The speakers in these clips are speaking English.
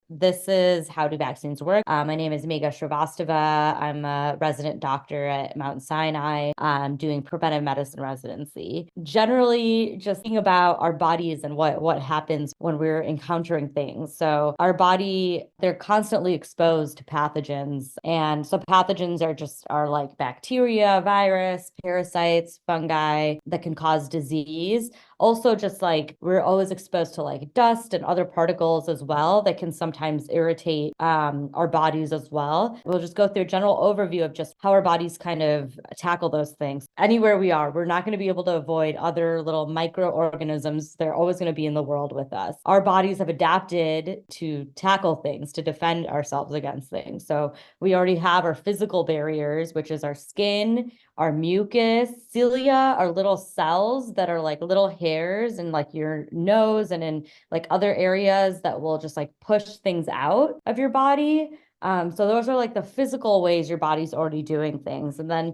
This is How Do Vaccines Work? My name is Megha Shrivastava. I'm a resident doctor at Mount Sinai. I'm doing preventive medicine residency. Generally, just thinking about our bodies and what happens when we're encountering things. So our body, they're constantly exposed to pathogens. And so pathogens are like bacteria, virus, parasites, fungi that can cause disease. Also, just like we're always exposed to like dust and other particles as well that can sometimes irritate our bodies as well. We'll just go through a general overview of just how our bodies kind of tackle those things. Anywhere we are, we're not going to be able to avoid other little microorganisms. They're always going to be in the world with us. Our bodies have adapted to tackle things, to defend ourselves against things. So we already have our physical barriers, which is our skin, our mucus, cilia are little cells that are like little hairs in like your nose and in like other areas that will just like push things out of your body. So those are like the physical ways your body's already doing things. And then,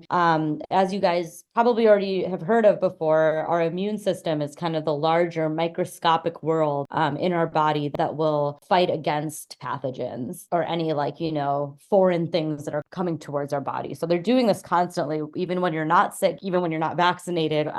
as you guys probably already have heard of before, our immune system is kind of the larger microscopic world in our body that will fight against pathogens or any like, foreign things that are coming towards our body. So they're doing this constantly, even when you're not sick, even when you're not vaccinated,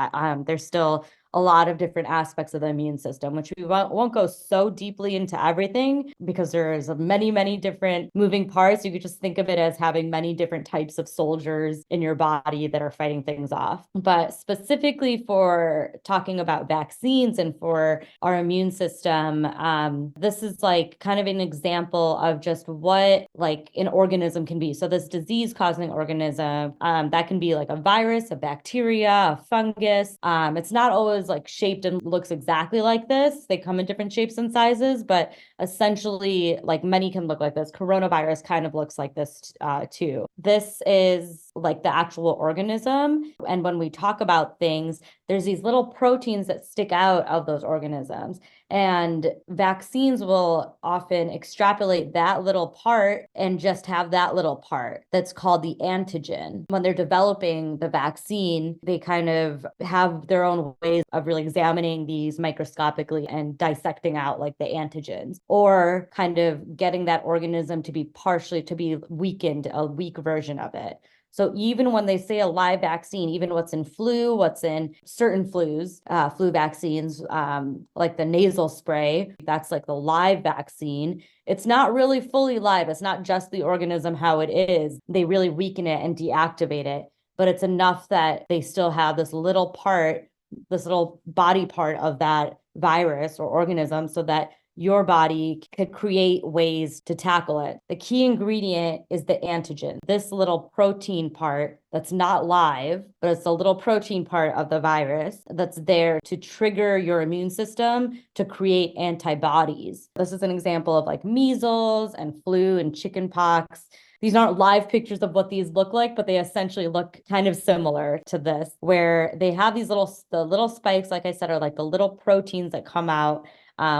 there's still a lot of different aspects of the immune system, which we won't go so deeply into everything because there's many, many different moving parts. You could just think of it as having many different types of soldiers in your body that are fighting things off. But specifically for talking about vaccines and for our immune system, this is like kind of an example of just what like an organism can be. So this disease-causing organism, that can be like a virus, a bacteria, a fungus. It's not always like shaped and looks exactly like this. They come in different shapes and sizes, but essentially like many can look like this. Coronavirus kind of looks like this too. This is like the actual organism. And when we talk about things, there's these little proteins that stick out of those organisms. And vaccines will often extrapolate that little part and just have that little part that's called the antigen. When they're developing the vaccine, they kind of have their own ways of really examining these microscopically and dissecting out like the antigens, or kind of getting that organism to be weakened, a weak version of it. So even when they say a live vaccine, even what's in flu, what's in certain flus, flu vaccines, like the nasal spray, that's like the live vaccine. It's not really fully live. It's not just the organism how it is. They really weaken it and deactivate it, but it's enough that they still have this little part, this little body part of that virus or organism so that your body could create ways to tackle it. The key ingredient is the antigen, this little protein part that's not live, but it's a little protein part of the virus that's there to trigger your immune system to create antibodies. This is an example of like measles and flu and chickenpox. These aren't live pictures of what these look like, but they essentially look kind of similar to this, where they have the little spikes, like I said, are like the little proteins that come out.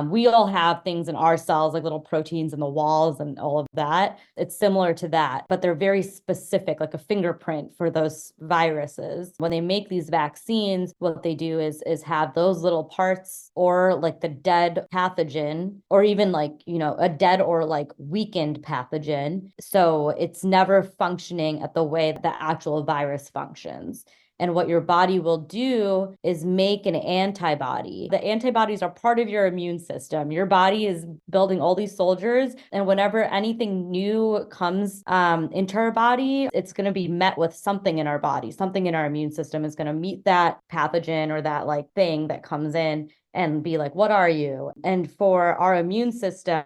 We all have things in our cells, like little proteins in the walls and all of that. It's similar to that, but they're very specific, like a fingerprint for those viruses. When they make these vaccines, what they do is have those little parts or like the dead pathogen, or even like, a dead or like weakened pathogen. So it's never functioning at the way that the actual virus functions. And what your body will do is make an antibody. The antibodies are part of your immune system. Your body is building all these soldiers. And whenever anything new comes into our body, it's going to be met with something in our body. Something in our immune system is going to meet that pathogen or that like thing that comes in and be like, what are you? And for our immune system,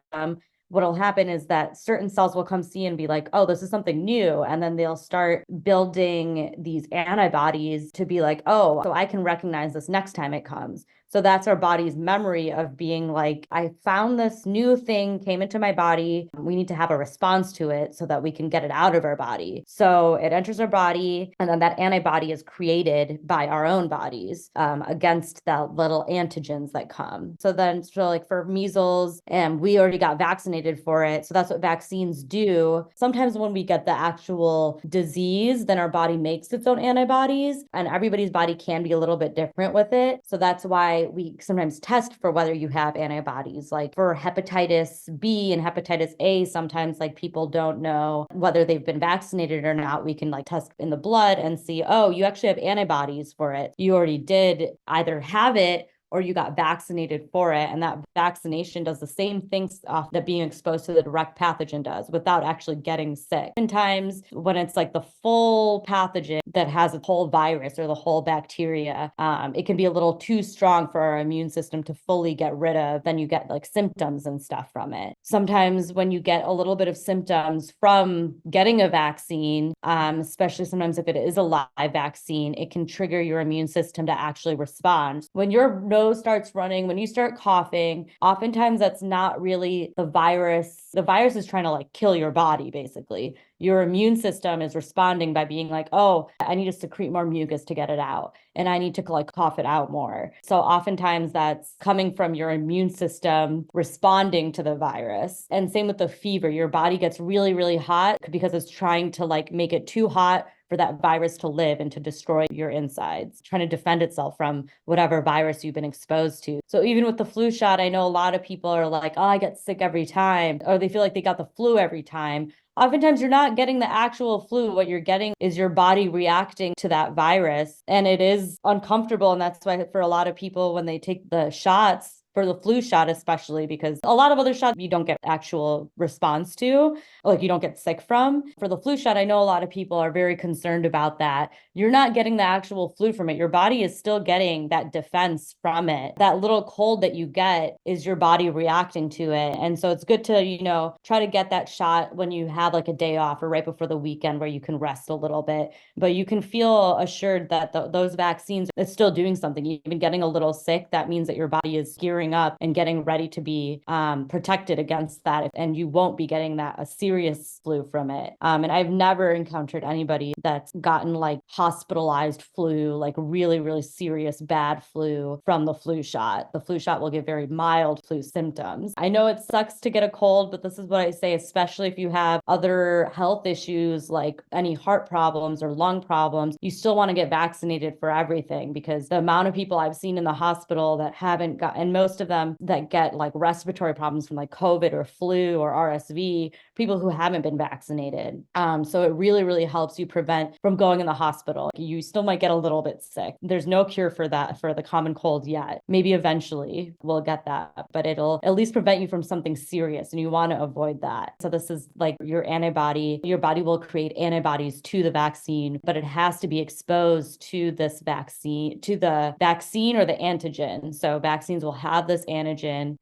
what'll happen is that certain cells will come see and be like, oh, this is something new. And then they'll start building these antibodies to be like, oh, so I can recognize this next time it comes. So that's our body's memory of being like, I found this new thing, came into my body. We need to have a response to it so that we can get it out of our body. So it enters our body, and then that antibody is created by our own bodies against the little antigens that come. So like for measles, and we already got vaccinated for it. So that's what vaccines do. Sometimes when we get the actual disease, then our body makes its own antibodies, and everybody's body can be a little bit different with it. So that's why why we sometimes test for whether you have antibodies. Like for hepatitis B and hepatitis A, sometimes like people don't know whether they've been vaccinated or not. We can like test in the blood and see, oh, you actually have antibodies for it. You already did either have it or you got vaccinated for it. And that vaccination does the same things that being exposed to the direct pathogen does without actually getting sick. Sometimes when it's like the full pathogen that has a whole virus or the whole bacteria, it can be a little too strong for our immune system to fully get rid of. Then you get like symptoms and stuff from it. Sometimes when you get a little bit of symptoms from getting a vaccine, especially sometimes if it is a live vaccine, it can trigger your immune system to actually respond. When your nose starts running, when you start coughing, oftentimes that's not really the virus. The virus is trying to like kill your body, basically. Your immune system is responding by being like, oh, I need to secrete more mucus to get it out. And I need to like cough it out more. So oftentimes that's coming from your immune system responding to the virus. And same with the fever. Your body gets really, really hot because it's trying to like make it too hot for that virus to live and to destroy your insides, trying to defend itself from whatever virus you've been exposed to. So even with the flu shot, I know a lot of people are like, oh, I get sick every time, or they feel like they got the flu every time. Oftentimes you're not getting the actual flu. What you're getting is your body reacting to that virus. And it is uncomfortable. And that's why for a lot of people, when they take the shots, for the flu shot, especially because a lot of other shots you don't get actual response to, like you don't get sick from. For the flu shot, I know a lot of people are very concerned about that. You're not getting the actual flu from it. Your body is still getting that defense from it. That little cold that you get is your body reacting to it. And so it's good to, try to get that shot when you have like a day off or right before the weekend where you can rest a little bit. But you can feel assured that those vaccines, it's still doing something. Even getting a little sick, that means that your body is gearing up and getting ready to be protected against that. And you won't be getting a serious flu from it. And I've never encountered anybody that's gotten like hospitalized flu, like really, really serious bad flu from the flu shot. The flu shot will give very mild flu symptoms. I know it sucks to get a cold, but this is what I say, especially if you have other health issues like any heart problems or lung problems, you still want to get vaccinated for everything, because the amount of people I've seen in the hospital that haven't got, and most of them that get like respiratory problems from like COVID or flu or RSV, people who haven't been vaccinated. So it really, really helps you prevent from going in the hospital. You still might get a little bit sick. There's no cure for that, for the common cold yet. Maybe eventually we'll get that, but it'll at least prevent you from something serious, and you want to avoid that. So this is like your antibody. Your body will create antibodies to the vaccine, but it has to be exposed to this vaccine, to the vaccine or the antigen. So vaccines will have this antigen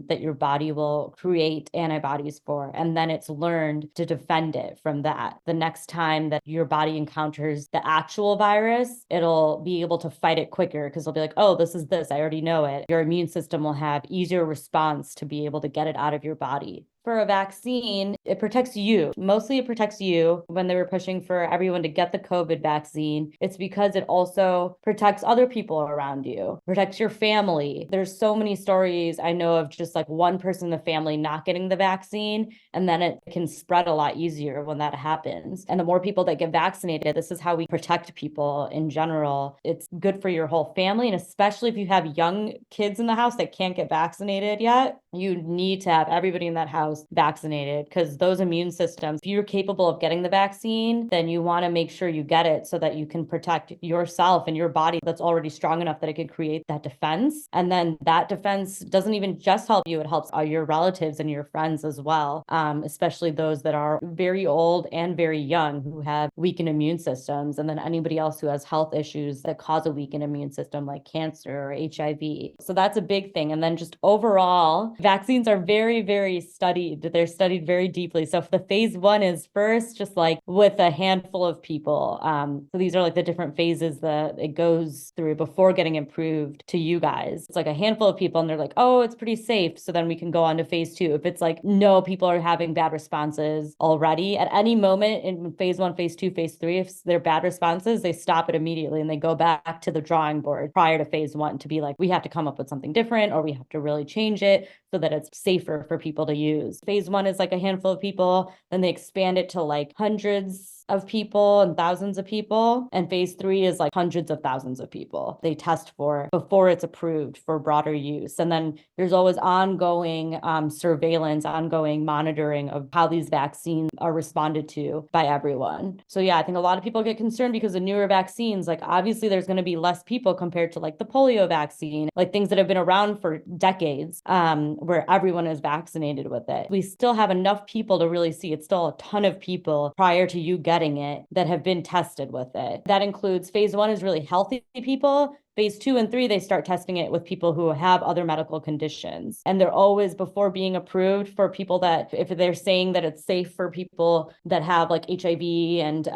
that your body will create antibodies for, and then it's learned to defend it from that. The next time that your body encounters the actual virus, it'll be able to fight it quicker because it'll be like, oh, this is this, I already know it. Your immune system will have easier response to be able to get it out of your body. For a vaccine, it protects you. Mostly it protects you. When they were pushing for everyone to get the COVID vaccine, it's because it also protects other people around you, protects your family. There's so many stories I know of just like one person in the family not getting the vaccine, and then it can spread a lot easier when that happens. And the more people that get vaccinated, this is how we protect people in general. It's good for your whole family, and especially if you have young kids in the house that can't get vaccinated yet, you need to have everybody in that house vaccinated, because those immune systems, if you're capable of getting the vaccine, then you want to make sure you get it so that you can protect yourself and your body that's already strong enough that it could create that defense. And then that defense doesn't even just help you, it helps all your relatives and your friends as well, especially those that are very old and very young who have weakened immune systems, and then anybody else who has health issues that cause a weakened immune system like cancer or HIV. So that's a big thing. And then just overall, vaccines are very, very studied. They're studied very deeply. So the phase 1 is first just like with a handful of people. So these are like the different phases that it goes through before getting approved to you guys. It's like a handful of people and they're like, oh, it's pretty safe. So then we can go on to phase 2. If it's like, no, people are having bad responses already at any moment in phase 1, phase 2, phase 3, if they're bad responses, they stop it immediately and they go back to the drawing board prior to phase 1 to be like, we have to come up with something different, or we have to really change it so that it's safer for people to use. Phase 1 is like a handful of people, then they expand it to like hundreds of people and thousands of people. And phase 3 is like hundreds of thousands of people they test for before it's approved for broader use. And then there's always ongoing surveillance, ongoing monitoring of how these vaccines are responded to by everyone. So yeah, I think a lot of people get concerned because the newer vaccines, like obviously there's going to be less people compared to like the polio vaccine, like things that have been around for decades, where everyone is vaccinated with it. We still have enough people to really see it's still a ton of people prior to you getting it that have been tested with it. That includes phase 1 is really healthy people. Phase 2 and 3, they start testing it with people who have other medical conditions. And they're always before being approved for people that, if they're saying that it's safe for people that have like HIV and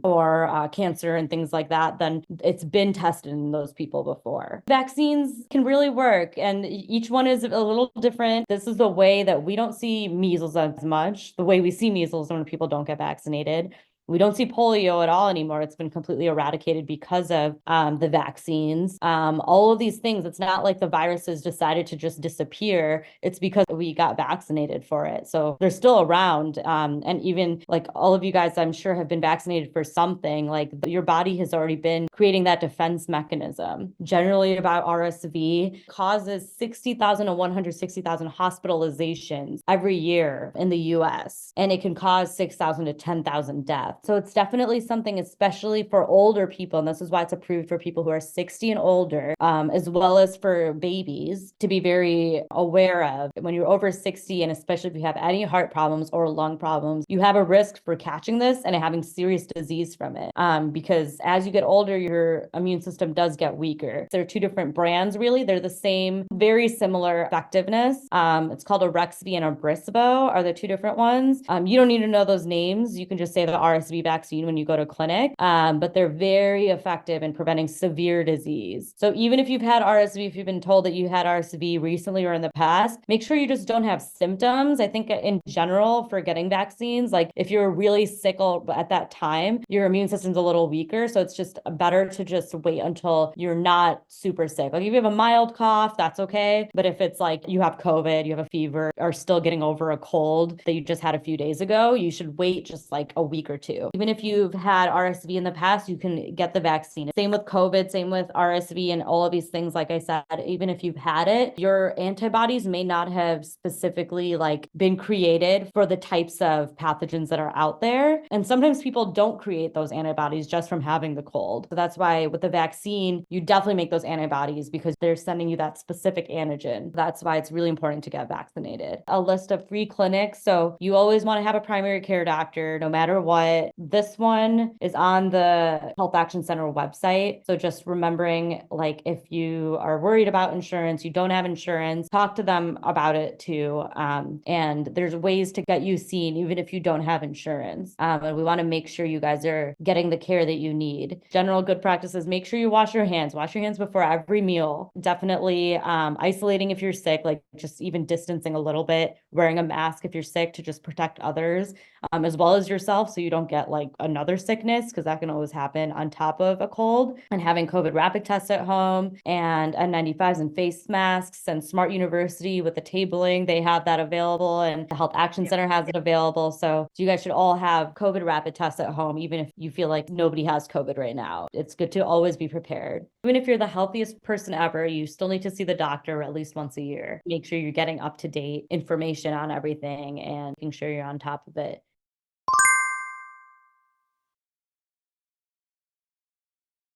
or cancer and things like that, then it's been tested in those people before. Vaccines can really work, and each one is a little different. This is the way that we don't see measles as much. The way we see measles when people don't get vaccinated. We don't see polio at all anymore. It's been completely eradicated because of the vaccines. All of these things, it's not like the viruses decided to just disappear. It's because we got vaccinated for it. So they're still around. And even like all of you guys, I'm sure, have been vaccinated for something. Like your body has already been creating that defense mechanism. Generally about RSV causes 60,000 to 160,000 hospitalizations every year in the US. And it can cause 6,000 to 10,000 deaths. So it's definitely something, especially for older people, and this is why it's approved for people who are 60 and older, as well as for babies, to be very aware of. When you're over 60, and especially if you have any heart problems or lung problems, you have a risk for catching this and having serious disease from it. Because as you get older, your immune system does get weaker. There are two different brands, really. They're the same, very similar effectiveness. It's called Arexvy and Abrysvo are the two different ones. You don't need to know those names. You can just say the RSV vaccine when you go to clinic, but they're very effective in preventing severe disease. So even if you've had RSV, if you've been told that you had RSV recently or in the past, make sure you just don't have symptoms. I think in general for getting vaccines, like if you're really sick at that time, your immune system's a little weaker. So it's just better to just wait until you're not super sick. Like if you have a mild cough, that's okay. But if it's like you have COVID, you have a fever, or still getting over a cold that you just had a few days ago, you should wait just like a week or two. Even if you've had RSV in the past, you can get the vaccine. Same with COVID, same with RSV and all of these things. Like I said, even if you've had it, your antibodies may not have specifically like been created for the types of pathogens that are out there. And sometimes people don't create those antibodies just from having the cold. So that's why with the vaccine, you definitely make those antibodies because they're sending you that specific antigen. That's why it's really important to get vaccinated. A list of free clinics. So you always want to have a primary care doctor no matter what. This one is on the Health Action Center website. So just remembering, like, if you are worried about insurance, you don't have insurance, talk to them about it too. And there's ways to get you seen even if you don't have insurance. And we want to make sure you guys are getting the care that you need. General good practices, make sure you wash your hands. Wash your hands before every meal. Definitely isolating if you're sick, like just even distancing a little bit, wearing a mask if you're sick to just protect others, as well as yourself so you don't get like another sickness, because that can always happen on top of a cold. And having COVID rapid tests at home and N95s and face masks, and Smart University with the tabling, they have that available, and the Health Action Center has it available. So you guys should all have COVID rapid tests at home, even if you feel like nobody has COVID right now. It's good to always be prepared. Even if you're the healthiest person ever, you still need to see the doctor at least once a year. Make sure you're getting up to date information on everything and making sure you're on top of it.